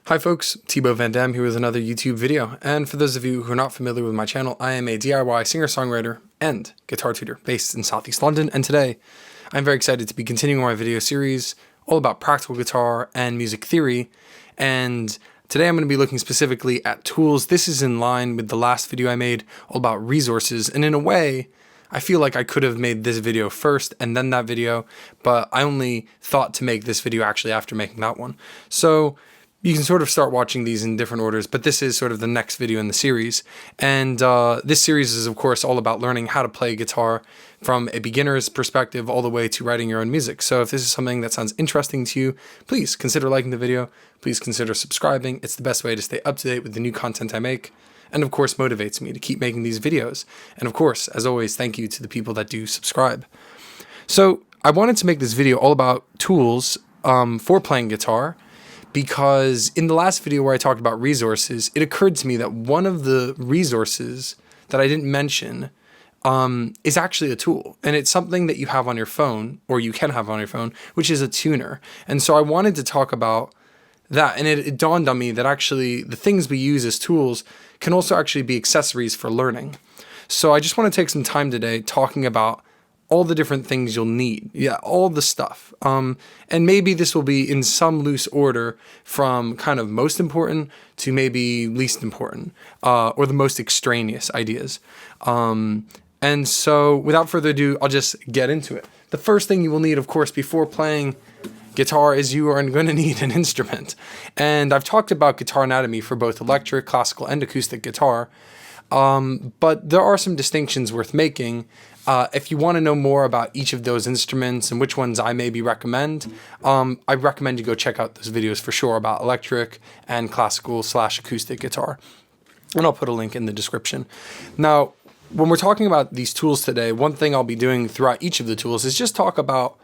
Hi folks, Thibaut Van Dam here with another YouTube video, and for those of you who are not familiar with my channel, I am a DIY singer-songwriter and guitar tutor based in Southeast London, and today I'm very excited to be continuing my video series all about practical guitar and music theory, and today I'm going to be looking specifically at tools. This is in line with the last video I made all about resources, and in a way, I feel like I could have made this video first and then that video, but I only thought to make this video actually after making that one. So you can sort of start watching these in different orders, but this is sort of the next video in the series. And this series is, of course, all about learning how to play guitar from a beginner's perspective all the way to writing your own music. So if this is something that sounds interesting to you, please consider liking the video. Please consider subscribing. It's the best way to stay up to date with the new content I make. And of course, motivates me to keep making these videos. And of course, as always, thank you to the people that do subscribe. So I wanted to make this video all about tools for playing guitar, because in the last video where I talked about resources, it occurred to me that one of the resources that I didn't mention is actually a tool. And it's something that you have on your phone, or you can have on your phone, which is a tuner. And so I wanted to talk about that. And it dawned on me that actually the things we use as tools can also actually be accessories for learning. So I just want to take some time today talking about all the different things you'll need. Yeah, all the stuff. And maybe this will be in some loose order from kind of most important to maybe least important, or the most extraneous ideas. And so without further ado, I'll just get into it. The first thing you will need, of course, before playing guitar is you are going to need an instrument. And I've talked about guitar anatomy for both electric, classical, and acoustic guitar. But there are some distinctions worth making. If you want to know more about each of those instruments and which ones I maybe recommend, I recommend you go check out those videos for sure about electric and classical / acoustic guitar. And I'll put a link in the description. Now, when we're talking about these tools today, one thing I'll be doing throughout each of the tools is just talk about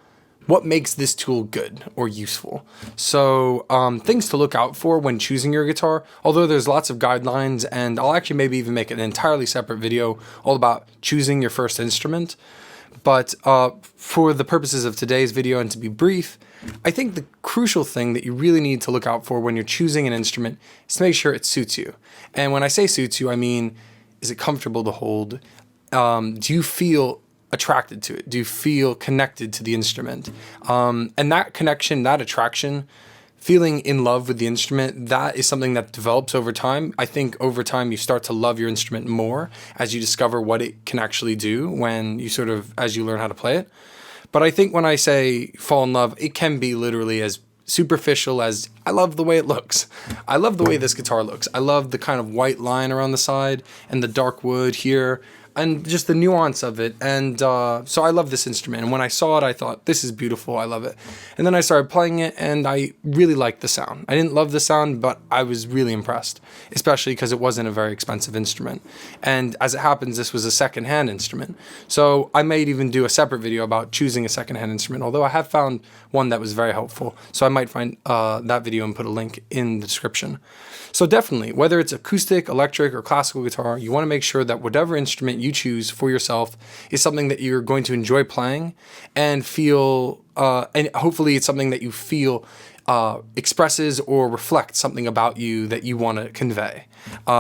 what makes this tool good or useful. So things to look out for when choosing your guitar, although there's lots of guidelines, and I'll actually maybe even make an entirely separate video all about choosing your first instrument. But for the purposes of today's video and to be brief, I think the crucial thing that you really need to look out for when you're choosing an instrument is to make sure it suits you. And when I say suits you, I mean, is it comfortable to hold? Do you feel attracted to it? Do you feel connected to the instrument? And that connection, that attraction, feeling in love with the instrument, that is something that develops over time. I think over time you start to love your instrument more as you discover what it can actually do when you as you learn how to play it. But I think when I say fall in love, it can be literally as superficial as, I love the way it looks. I love the way this guitar looks. I love the kind of white line around the side and the dark wood here, and just the nuance of it. And so I love this instrument. And when I saw it, I thought, this is beautiful. I love it. And then I started playing it, and I really liked the sound. I didn't love the sound, but I was really impressed, especially because it wasn't a very expensive instrument. And as it happens, this was a secondhand instrument. So I might even do a separate video about choosing a secondhand instrument, although I have found one that was very helpful. So I might find that video and put a link in the description. So definitely, whether it's acoustic, electric, or classical guitar, you want to make sure that whatever instrument you choose for yourself is something that you're going to enjoy playing and feel, and hopefully it's something that you feel expresses or reflects something about you that you want to convey.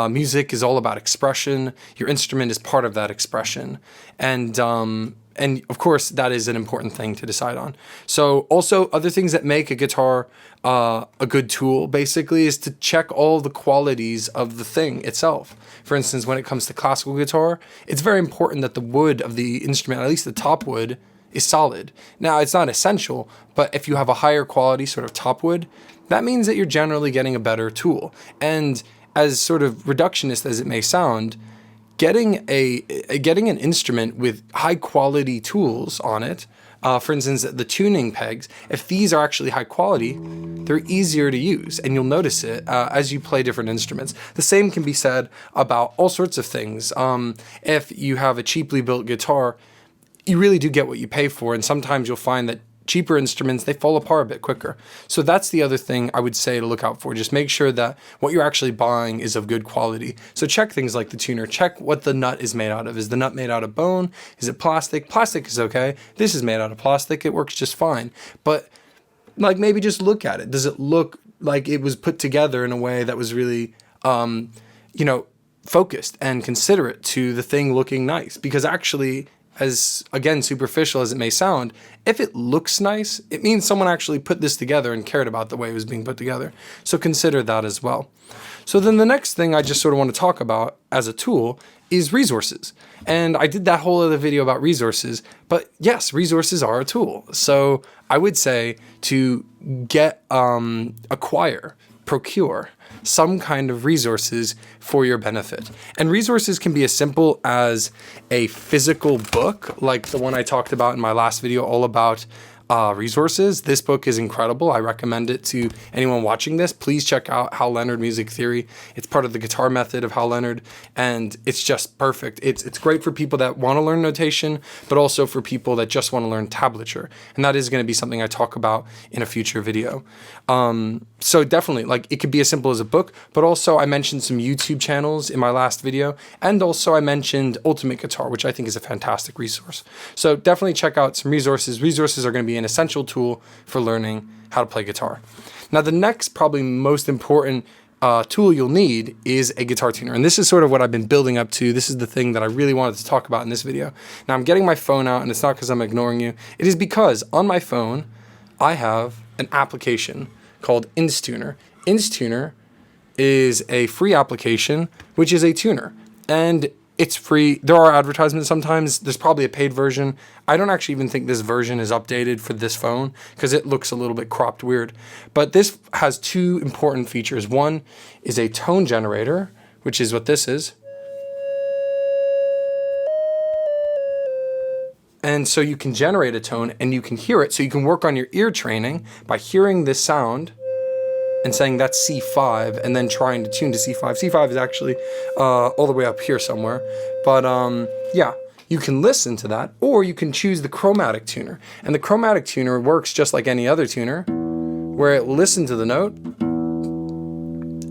Music is all about expression. Your instrument is part of that expression. And of course, that is an important thing to decide on. So also, other things that make a guitar a good tool, basically, is to check all the qualities of the thing itself. For instance, when it comes to classical guitar, it's very important that the wood of the instrument, at least the top wood, is solid. Now, it's not essential, but if you have a higher quality sort of top wood, that means that you're generally getting a better tool. And as sort of reductionist as it may sound, getting an instrument with high quality tools on it, for instance, the tuning pegs, if these are actually high quality, they're easier to use, and you'll notice it as you play different instruments. The same can be said about all sorts of things. If you have a cheaply built guitar, you really do get what you pay for, and sometimes you'll find that cheaper instruments, they fall apart a bit quicker. So that's the other thing I would say to look out for. Just make sure that what you're actually buying is of good quality. So check things like the tuner. Check what the nut is made out of. Is the nut made out of bone? Is it plastic? Plastic is okay. This is made out of plastic. It works just fine. But like maybe just look at it. Does it look like it was put together in a way that was really, you know, focused and considerate to the thing looking nice. Because actually, as again, superficial as it may sound, if it looks nice, it means someone actually put this together and cared about the way it was being put together. So consider that as well. So then the next thing I just sort of want to talk about as a tool is resources. And I did that whole other video about resources, but yes, resources are a tool. So I would say to get, acquire, procure some kind of resources for your benefit. And resources can be as simple as a physical book, like the one I talked about in my last video all about resources. This book is incredible. I recommend it to anyone watching this. Please check out Hal Leonard Music Theory. It's part of the guitar method of Hal Leonard, and it's just perfect. It's great for people that want to learn notation, but also for people that just want to learn tablature. And that is going to be something I talk about in a future video. So definitely, like, it could be as simple as a book, but also I mentioned some YouTube channels in my last video, and also I mentioned Ultimate Guitar, which I think is a fantastic resource. So definitely check out some resources. Resources are going to be an essential tool for learning how to play guitar. Now, the next, probably most important tool you'll need is a guitar tuner. And this is sort of what I've been building up to. This is the thing that I really wanted to talk about in this video. Now, I'm getting my phone out, and it's not because I'm ignoring you. It is because on my phone, I have an application called Instuner. Instuner is a free application, which is a tuner. And it's free. There are advertisements sometimes. There's probably a paid version. I don't actually even think this version is updated for this phone because it looks a little bit cropped weird. But this has two important features. One is a tone generator, which is what this is. And so you can generate a tone and you can hear it. So you can work on your ear training by hearing this sound and saying that's C5 and then trying to tune to C5. C5 is actually all the way up here somewhere. But yeah, you can listen to that, or you can choose the chromatic tuner. And the chromatic tuner works just like any other tuner, where it will listen to the note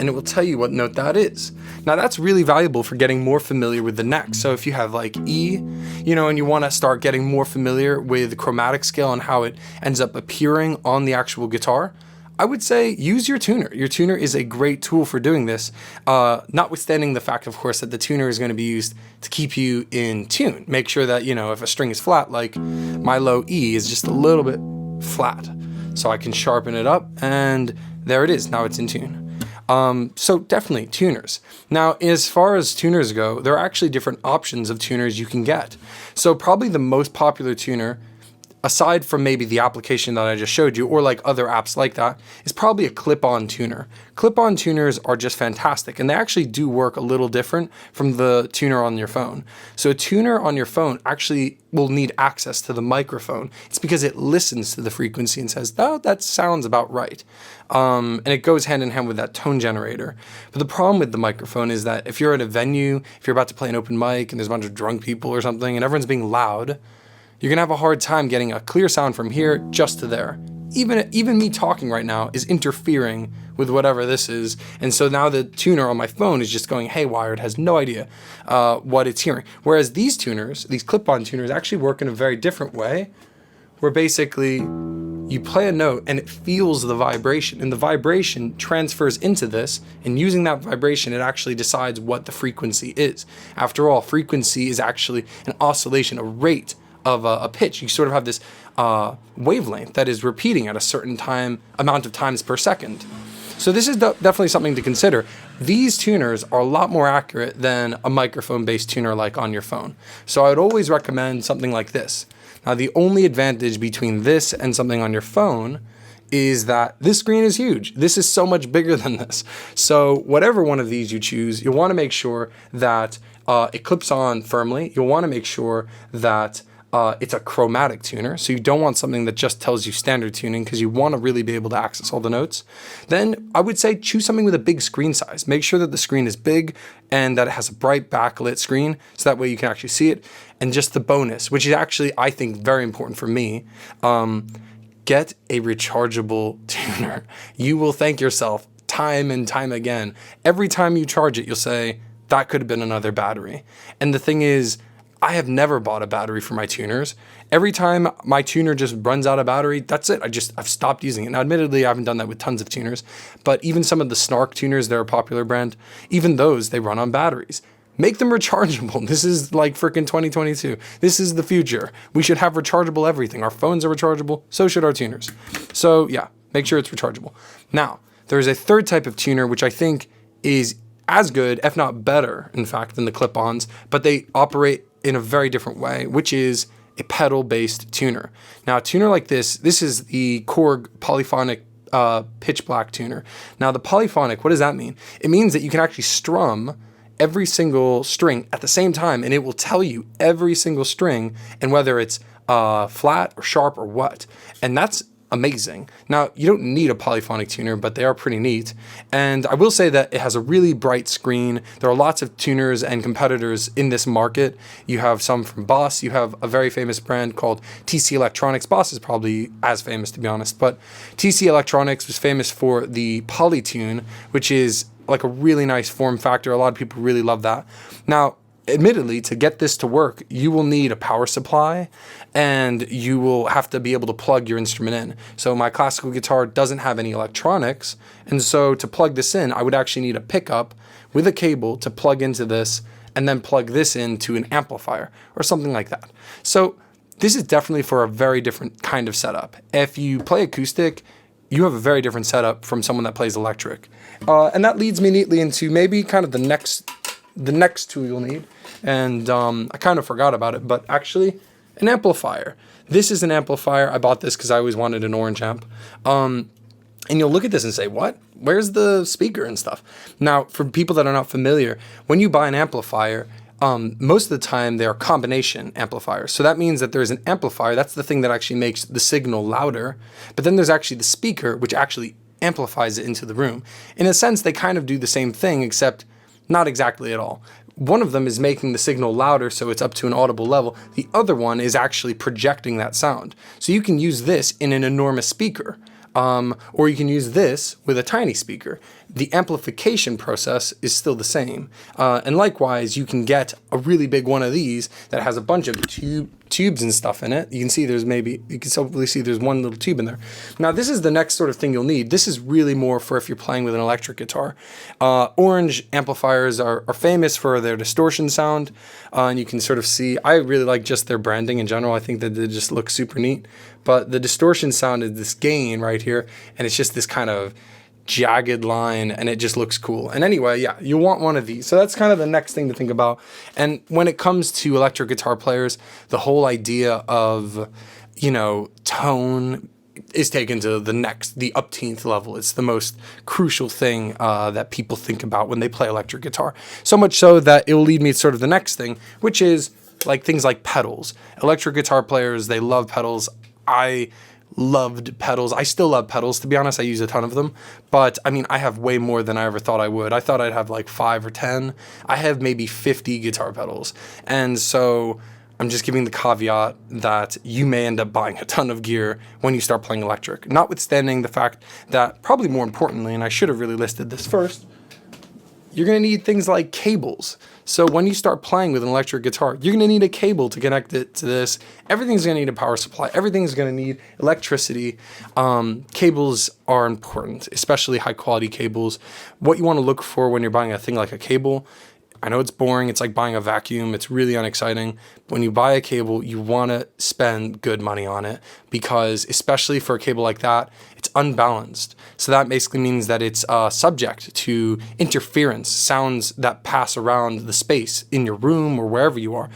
and it will tell you what note that is. Now that's really valuable for getting more familiar with the neck. So if you have like E, you know, and you want to start getting more familiar with the chromatic scale and how it ends up appearing on the actual guitar, I would say use your tuner. Your tuner is a great tool for doing this, notwithstanding the fact, of course, that the tuner is going to be used to keep you in tune. Make sure that, you know, if a string is flat, like my low E is just a little bit flat, so I can sharpen it up, and there it is. Now it's in tune. So definitely tuners. Now, as far as tuners go, there are actually different options of tuners you can get. So probably the most popular tuner, aside from maybe the application that I just showed you, or like other apps like that, is probably a clip-on tuner. Clip-on tuners are just fantastic, and they actually do work a little different from the tuner on your phone. So a tuner on your phone actually will need access to the microphone. It's because it listens to the frequency and says, oh, that sounds about right. And it goes hand in hand with that tone generator. But the problem with the microphone is that if you're at a venue, if you're about to play an open mic and there's a bunch of drunk people or something and everyone's being loud, you're gonna have a hard time getting a clear sound from here just to there. Even me talking right now is interfering with whatever this is, and so now the tuner on my phone is just going haywire. It has no idea what it's hearing. Whereas these tuners, these clip-on tuners, actually work in a very different way, where basically you play a note and it feels the vibration, and the vibration transfers into this, and using that vibration, it actually decides what the frequency is. After all, frequency is actually an oscillation, a rate of a pitch. You sort of have this wavelength that is repeating at a certain amount of times per second. So this is definitely something to consider. These tuners are a lot more accurate than a microphone-based tuner like on your phone. So I would always recommend something like this. Now, the only advantage between this and something on your phone is that this screen is huge. This is so much bigger than this. So whatever one of these you choose, you'll want to make sure that it clips on firmly. You'll want to make sure that it's a chromatic tuner, so you don't want something that just tells you standard tuning, because you want to really be able to access all the notes. Then I would say choose something with a big screen size. Make sure that the screen is big and that it has a bright backlit screen, so that way you can actually see it. And just the bonus, which is actually, I think, very important for me, get a rechargeable tuner. You will thank yourself time and time again. Every time you charge it, you'll say, that could have been another battery. And the thing is, I have never bought a battery for my tuners. Every time my tuner just runs out of battery, that's it. I've stopped using it. Now, admittedly, I haven't done that with tons of tuners, but even some of the Snark tuners, they're a popular brand, even those, they run on batteries. Make them rechargeable. This is like freaking 2022. This is the future. We should have rechargeable everything. Our phones are rechargeable, so should our tuners. So yeah, make sure it's rechargeable. Now, there's a third type of tuner, which I think is as good, if not better, in fact, than the clip-ons, but they operate in a very different way, which is a pedal-based tuner. Now, a tuner like this is the Korg polyphonic pitch black tuner. Now, the polyphonic, what does that mean? It means that you can actually strum every single string at the same time, and it will tell you every single string and whether it's flat or sharp or what. And that's amazing. Now, you don't need a polyphonic tuner, but they are pretty neat. And I will say that it has a really bright screen. There are lots of tuners and competitors in this market. You have some from Boss. You have a very famous brand called TC Electronics. Boss is probably as famous, to be honest, but TC Electronics was famous for the Polytune, which is like a really nice form factor. A lot of people really love that. Now, admittedly, to get this to work, you will need a power supply and you will have to be able to plug your instrument in. So my classical guitar doesn't have any electronics, and so to plug this in, I would actually need a pickup with a cable to plug into this and then plug this into an amplifier or something like that. So this is definitely for a very different kind of setup. If you play acoustic, you have a very different setup from someone that plays electric. And that leads me neatly into maybe kind of the next tool you'll need. And I kind of forgot about it, but actually an amplifier. This is an amplifier. I bought this because I always wanted an orange amp. And you'll look at this and say, what? Where's the speaker and stuff? Now, for people that are not familiar, when you buy an amplifier, most of the time they're combination amplifiers. So that means that there's an amplifier. That's the thing that actually makes the signal louder. But then there's actually the speaker, which actually amplifies it into the room. In a sense, they kind of do the same thing, except not exactly at all. One of them is making the signal louder so it's up to an audible level. The other one is actually projecting that sound. So you can use this in an enormous speaker, or you can use this with a tiny speaker. The amplification process is still the same. And likewise, you can get a really big one of these that has a bunch of tubes and stuff in it. You can see you can hopefully see there's one little tube in there. Now, this is the next sort of thing you'll need. This is really more for if you're playing with an electric guitar. Orange amplifiers are famous for their distortion sound. And you can sort of see, I really like just their branding in general. I think that they just look super neat. But the distortion sound is this gain right here, and it's just this kind of jagged line, and it just looks cool. And anyway, yeah, you want one of these. So that's kind of the next thing to think about. And when it comes to electric guitar players, the whole idea of, tone is taken to the 18th level. It's the most crucial thing that people think about when they play electric guitar. So much so that it will lead me to sort of the next thing, which is like things like pedals. Electric guitar players, they love pedals. I loved pedals. I still love pedals, to be honest. I use a ton of them, but I mean, I have way more than I ever thought I would. I thought I'd have like 5 or 10. I have maybe 50 guitar pedals. And so I'm just giving the caveat that you may end up buying a ton of gear when you start playing electric, notwithstanding the fact that, probably more importantly, and I should have really listed this first, you're going to need things like cables. So when you start playing with an electric guitar, you're going to need a cable to connect it to this. Everything's going to need a power supply. Everything's going to need electricity. Cables are important, especially high quality cables. What you want to look for when you're buying a thing like a cable, I know it's boring. It's like buying a vacuum. It's really unexciting. When you buy a cable, you want to spend good money on it because, especially for a cable like that, it's unbalanced. So that basically means that it's subject to interference, sounds that pass around the space in your room or wherever you are.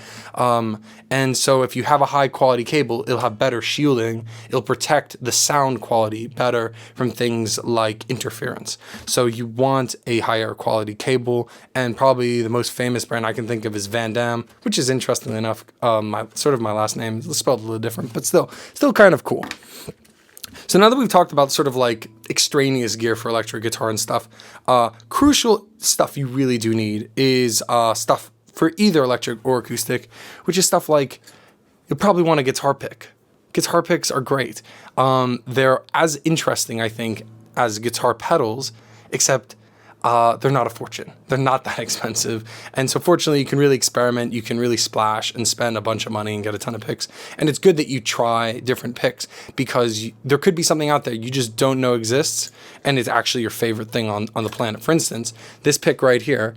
And so if you have a high quality cable, it'll have better shielding. It'll protect the sound quality better from things like interference. So you want a higher quality cable, and probably the most famous brand I can think of is Van Dam, which is, interestingly enough, my last name is spelled a little different, but still kind of cool. So now that we've talked about sort of like extraneous gear for electric guitar and stuff, crucial stuff you really do need is stuff for either electric or acoustic, which is stuff like, you'll probably want a guitar pick. Guitar picks are great. They're as interesting, I think, as guitar pedals, except they're not a fortune. They're not that expensive. And so fortunately, you can really experiment, you can really splash and spend a bunch of money and get a ton of picks. And it's good that you try different picks, because there could be something out there you just don't know exists, and it's actually your favorite thing on the planet. For instance, this pick right here,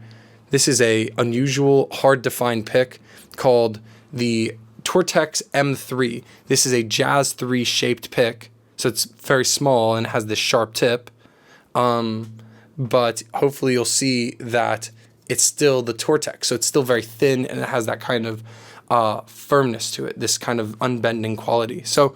this is a unusual, hard to find pick called the Tortex M3. This is a Jazz 3 shaped pick. So it's very small and has this sharp tip. But hopefully you'll see that it's still the Tortex. So it's still very thin, and it has that kind of firmness to it, this kind of unbending quality. So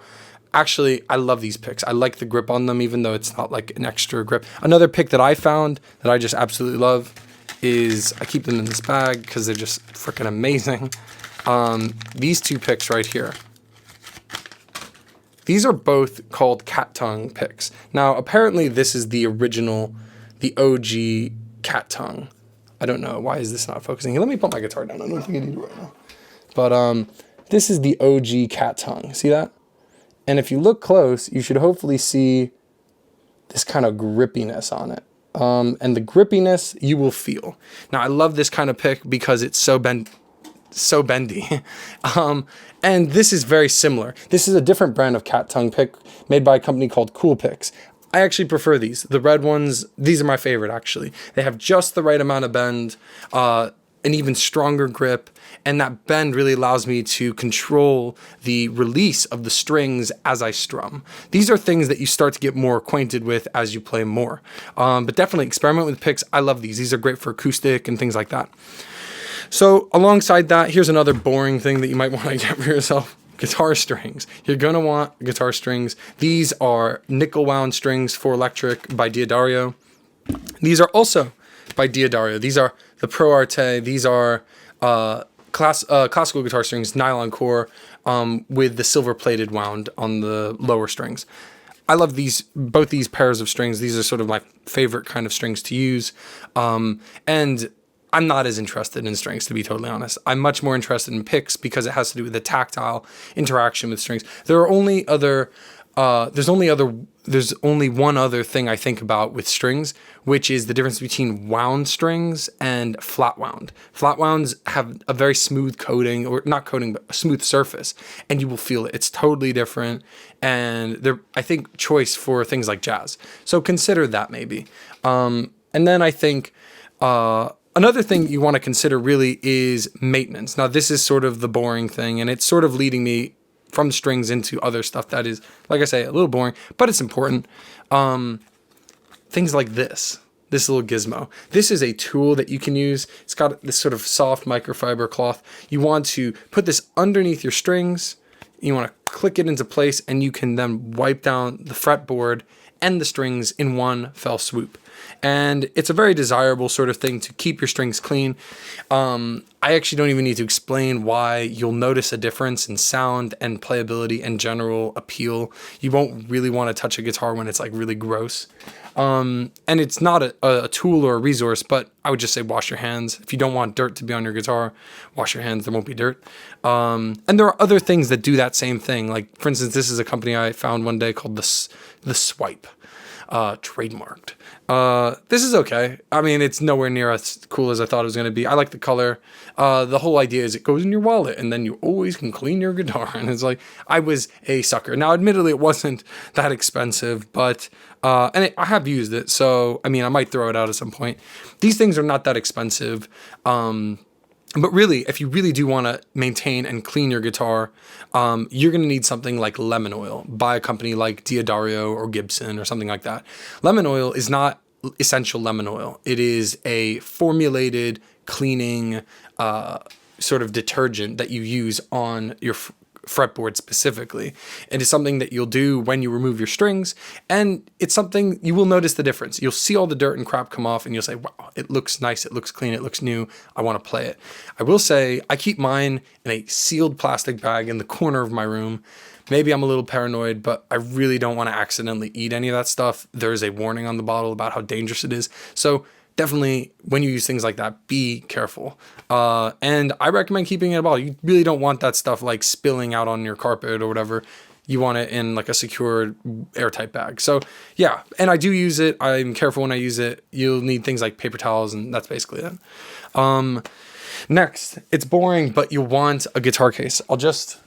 actually, I love these picks. I like the grip on them, even though it's not like an extra grip. Another pick that I found that I just absolutely love is, I keep them in this bag because they're just freaking amazing. These two picks right here. These are both called cat tongue picks. Now, apparently this is the original, the OG cat tongue. I don't know. Why is this not focusing? Let me put my guitar down. I don't think I need it right now. But this is the OG cat tongue. See that? And if you look close, you should hopefully see this kind of grippiness on it. And the grippiness you will feel. Now, I love this kind of pick because it's so bendy. And this is very similar. This is a different brand of cat tongue pick made by a company called Cool Picks. I actually prefer these. The red ones, these are my favorite actually. They have just the right amount of bend, an even stronger grip, and that bend really allows me to control the release of the strings as I strum. These are things that you start to get more acquainted with as you play more. But definitely experiment with picks. I love these. These are great for acoustic and things like that. So alongside that, here's another boring thing that you might want to get for yourself. Guitar strings. You're going to want guitar strings. These are nickel wound strings for electric by Diodario. These are also by Diodario. These are the Pro Arte. These are classical guitar strings, nylon core, with the silver plated wound on the lower strings. I love these, both these pairs of strings. These are sort of my favorite kind of strings to use. And I'm not as interested in strings, to be totally honest. I'm much more interested in picks because it has to do with the tactile interaction with strings. There's only one other thing I think about with strings, which is the difference between wound strings and flat wound. Flat wounds have a very smooth coating, or not coating, but a smooth surface, and you will feel it. It's totally different, and they're, I think, choice for things like jazz. So consider that maybe. And then I think another thing you want to consider really is maintenance. Now, this is sort of the boring thing, and it's sort of leading me from strings into other stuff that is, like I say, a little boring, but it's important. Things like this little gizmo. This is a tool that you can use. It's got this sort of soft microfiber cloth. You want to put this underneath your strings. You want to click it into place, and you can then wipe down the fretboard and the strings in one fell swoop. And it's a very desirable sort of thing to keep your strings clean. I actually don't even need to explain why. You'll notice a difference in sound and playability and general appeal. You won't really want to touch a guitar when it's like really gross. And it's not a tool or a resource, but I would just say wash your hands. If you don't want dirt to be on your guitar, wash your hands, there won't be dirt. And there are other things that do that same thing. Like, for instance, this is a company I found one day called the Swipe, trademarked. This is okay. I mean, it's nowhere near as cool as I thought it was going to be. I like the color. The whole idea is it goes in your wallet, and then you always can clean your guitar. And it's like, I was a sucker. Now, admittedly, it wasn't that expensive, but I have used it. So, I mean, I might throw it out at some point. These things are not that expensive. But really, if you really do want to maintain and clean your guitar, you're going to need something like lemon oil by a company like Diodario or Gibson or something like that. Lemon oil is not essential lemon oil. It is a formulated cleaning sort of detergent that you use on your fretboard specifically. It is something that you'll do when you remove your strings, and it's something you will notice the difference. You'll see all the dirt and crap come off, and you'll say, wow, it looks nice, it looks clean, it looks new, I want to play it. I will say, I keep mine in a sealed plastic bag in the corner of my room. Maybe I'm a little paranoid, but I really don't want to accidentally eat any of that stuff. There is a warning on the bottle about how dangerous it is. So definitely, when you use things like that, be careful. And I recommend keeping it in a bottle. You really don't want that stuff like spilling out on your carpet or whatever. you want it in like a secured airtight bag. So yeah, and I do use it. I'm careful when I use it. You'll need things like paper towels, and that's basically it. Next, it's boring, but you want a guitar case. I'll just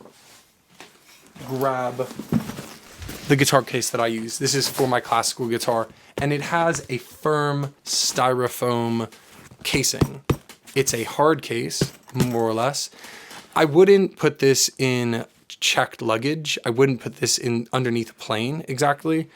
grab the guitar case that I use. This is for my classical guitar, and it has a firm styrofoam casing. It's a hard case, more or less. I wouldn't put this in checked luggage. I wouldn't put this in underneath a plane exactly,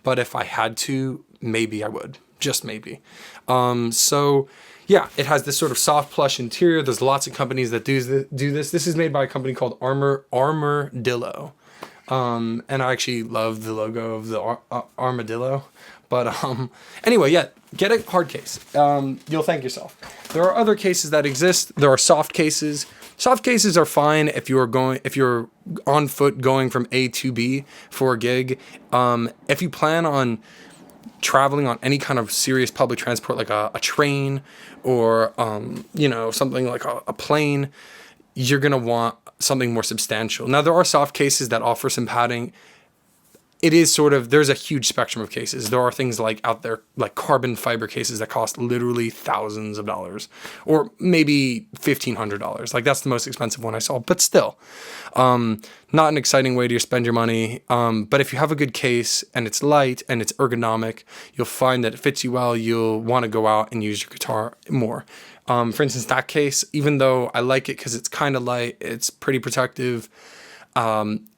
but if I had to, maybe I would, just maybe. So yeah, it has this sort of soft plush interior. There's lots of companies that do this. This is made by a company called Armadillo. And I actually love the logo of the armadillo. But anyway, yeah, get a hard case. You'll thank yourself. There are other cases that exist. There are soft cases. Soft cases are fine if you're on foot going from A to B for a gig. If you plan on traveling on any kind of serious public transport, like a train or something like a plane, you're gonna want something more substantial. Now, there are soft cases that offer some padding. It is there's a huge spectrum of cases. There are things like out there, like carbon fiber cases that cost literally thousands of dollars, or maybe $1,500. Like, that's the most expensive one I saw, but still, not an exciting way to spend your money. But if you have a good case and it's light and it's ergonomic, you'll find that it fits you well. You'll want to go out and use your guitar more. For instance, that case, even though I like it because it's kind of light, it's pretty protective,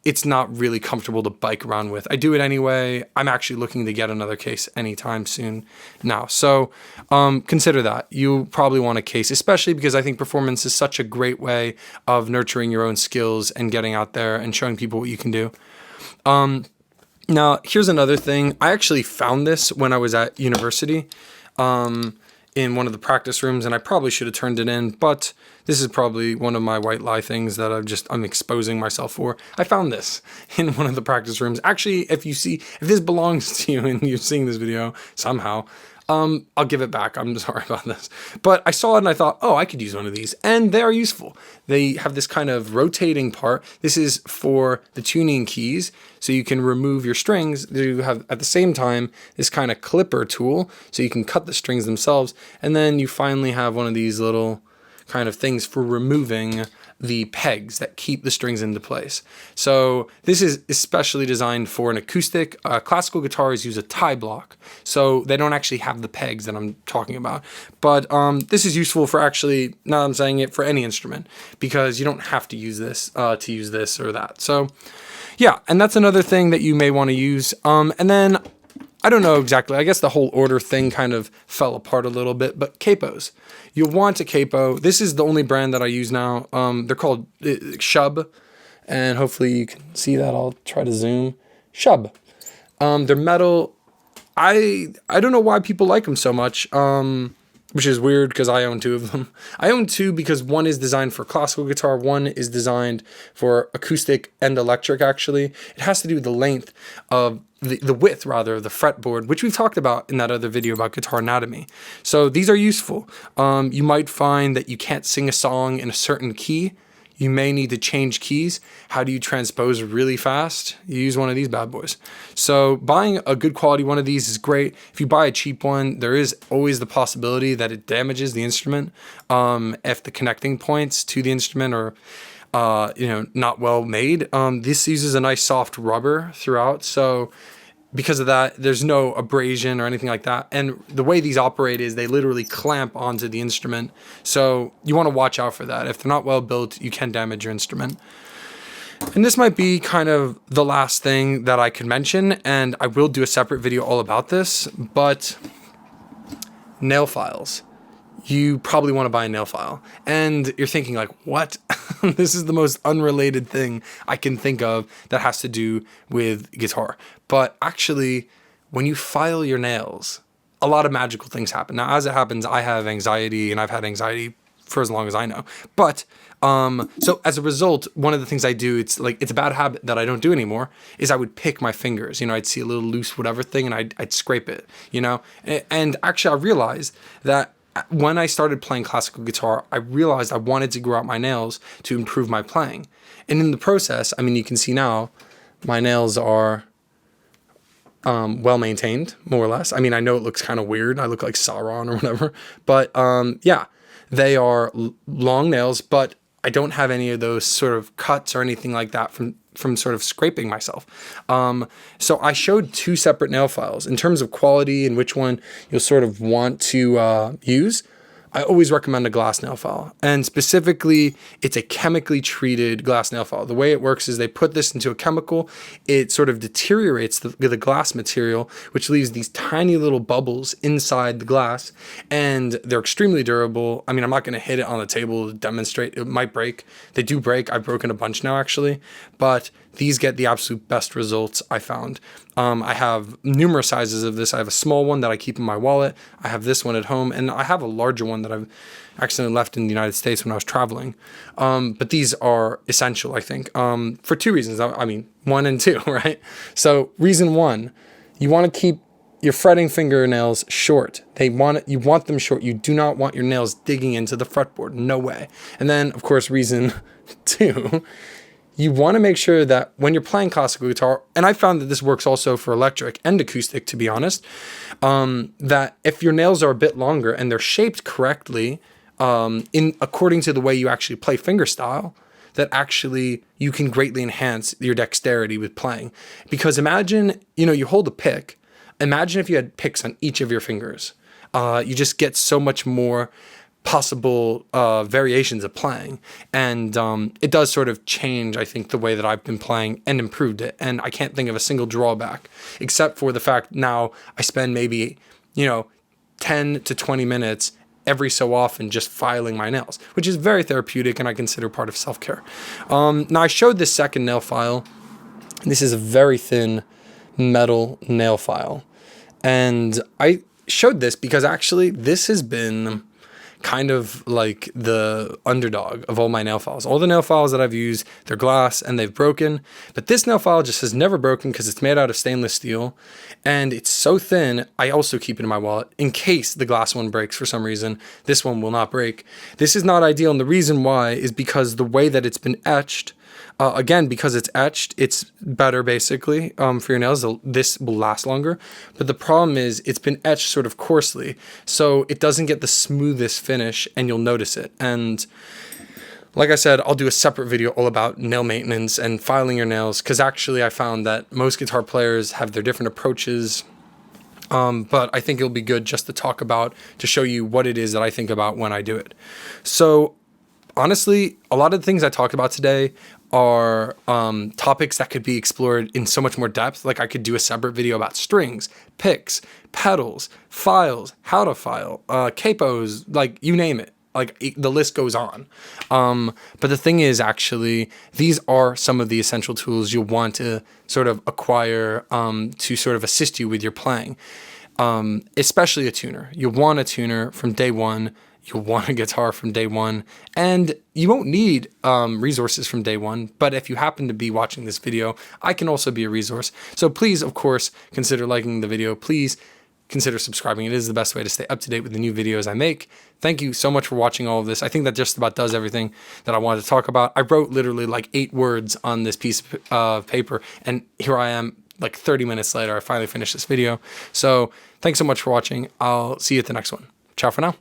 it's not really comfortable to bike around with. I do it anyway. I'm actually looking to get another case anytime soon now. So consider that. You probably want a case, especially because I think performance is such a great way of nurturing your own skills and getting out there and showing people what you can do. Now, here's another thing. I actually found this when I was at university. In one of the practice rooms, and I probably should have turned it in, but this is probably one of my white lie things that I'm exposing myself for. I found this in one of the practice rooms. Actually, if this belongs to you and you're seeing this video somehow, I'll give it back. I'm sorry about this. But I saw it and I thought, oh, I could use one of these. And they are useful. They have this kind of rotating part. This is for the tuning keys. So you can remove your strings. You have, at the same time, this kind of clipper tool. So you can cut the strings themselves. And then you finally have one of these little kind of things for removing the pegs that keep the strings into place. So this is especially designed for an acoustic. Classical guitars use a tie block, so they don't actually have the pegs that I'm talking about. But this is useful for actually, now I'm saying it, for any instrument, because you don't have to use this to use this or that. So yeah, and that's another thing that you may want to use. And then, I don't know exactly, I guess the whole order thing kind of fell apart a little bit, but capos. You'll want a capo. This is the only brand that I use now. They're called Shub, and hopefully you can see that. I'll try to zoom. Shub. They're metal. I don't know why people like them so much, which is weird because I own two of them. I own two because one is designed for classical guitar, one is designed for acoustic and electric, actually. It has to do with the length of the width, rather, of the fretboard, which we've talked about in that other video about guitar anatomy. So these are useful. You might find that you can't sing a song in a certain key. You may need to change keys. How do you transpose really fast? You use one of these bad boys. So buying a good quality one of these is great. If you buy a cheap one, there is always the possibility that it damages the instrument if the connecting points to the instrument are not well made. This uses a nice soft rubber throughout, so because of that, there's no abrasion or anything like that. And the way these operate is they literally clamp onto the instrument, so you want to watch out for that. If they're not well built, you can damage your instrument. And this might be kind of the last thing that I could mention, and I will do a separate video all about this, but nail files. You probably want to buy a nail file. And you're thinking like, what? This is the most unrelated thing I can think of that has to do with guitar. But actually, when you file your nails, a lot of magical things happen. Now, as it happens, I have anxiety, and I've had anxiety for as long as I know. But so as a result, one of the things I do, it's a bad habit that I don't do anymore, is I would pick my fingers. I'd see a little loose whatever thing, and I'd scrape it, And actually, I realized that when I started playing classical guitar, I realized I wanted to grow out my nails to improve my playing. And in the process, I mean, you can see now, my nails are well maintained, more or less. I mean, I know it looks kind of weird. I look like Sauron or whatever, but yeah, they are long nails, but I don't have any of those sort of cuts or anything like that from sort of scraping myself. So I showed 2 separate nail files in terms of quality and which one you'll sort of want to use. I always recommend a glass nail file, and specifically it's a chemically treated glass nail file. The way it works is they put this into a chemical, it sort of deteriorates the glass material, which leaves these tiny little bubbles inside the glass, and they're extremely durable. I mean, I'm not going to hit it on the table to demonstrate. It might break. They do break. I've broken a bunch now, actually, but these get the absolute best results I found. I have numerous sizes of this. I have a small one that I keep in my wallet. I have this one at home, and I have a larger one that I've accidentally left in the United States when I was traveling. But these are essential, I think, for 2 reasons. I mean, 1 and 2, right? So reason 1, you want to keep your fretting fingernails short. You want them short. You do not want your nails digging into the fretboard. No way. And then, of course, reason 2, you want to make sure that when you're playing classical guitar, and I found that this works also for electric and acoustic, to be honest, that if your nails are a bit longer and they're shaped correctly, according to the way you actually play fingerstyle, that actually you can greatly enhance your dexterity with playing. Because imagine, you hold a pick. Imagine if you had picks on each of your fingers. You just get so much more possible variations of playing, and it does sort of change, I think, the way that I've been playing and improved it. And I can't think of a single drawback except for the fact now I spend maybe 10 to 20 minutes every so often just filing my nails, which is very therapeutic and I consider part of self-care. Now I showed this second nail file. This is a very thin metal nail file, and I showed this because actually this has been kind of like the underdog of all my nail files. All the nail files that I've used, they're glass and they've broken, but this nail file just has never broken because it's made out of stainless steel and it's so thin. I also keep it in my wallet in case the glass one breaks for some reason. This one will not break. This is not ideal, and the reason why is because the way that it's been etched, again, because it's etched, it's better basically for your nails. This will last longer. But the problem is it's been etched sort of coarsely, so it doesn't get the smoothest finish, and you'll notice it. And like I said, I'll do a separate video all about nail maintenance and filing your nails, because actually I found that most guitar players have their different approaches. But I think it'll be good just to talk about, to show you what it is that I think about when I do it. So honestly, a lot of the things I talked about today are topics that could be explored in so much more depth. Like I could do a separate video about strings, picks, pedals, files, how to file, capos, like you name it. Like the list goes on. But the thing is, actually, these are some of the essential tools you'll want to sort of acquire to sort of assist you with your playing, especially a tuner. You'll want a tuner from day one. You'll want a guitar from day one, and you won't need resources from day one. But if you happen to be watching this video, I can also be a resource. So please, of course, consider liking the video. Please consider subscribing. It is the best way to stay up to date with the new videos I make. Thank you so much for watching all of this. I think that just about does everything that I wanted to talk about. I wrote literally like 8 words on this piece of paper, and here I am like 30 minutes later. I finally finished this video. So thanks so much for watching. I'll see you at the next one. Ciao for now.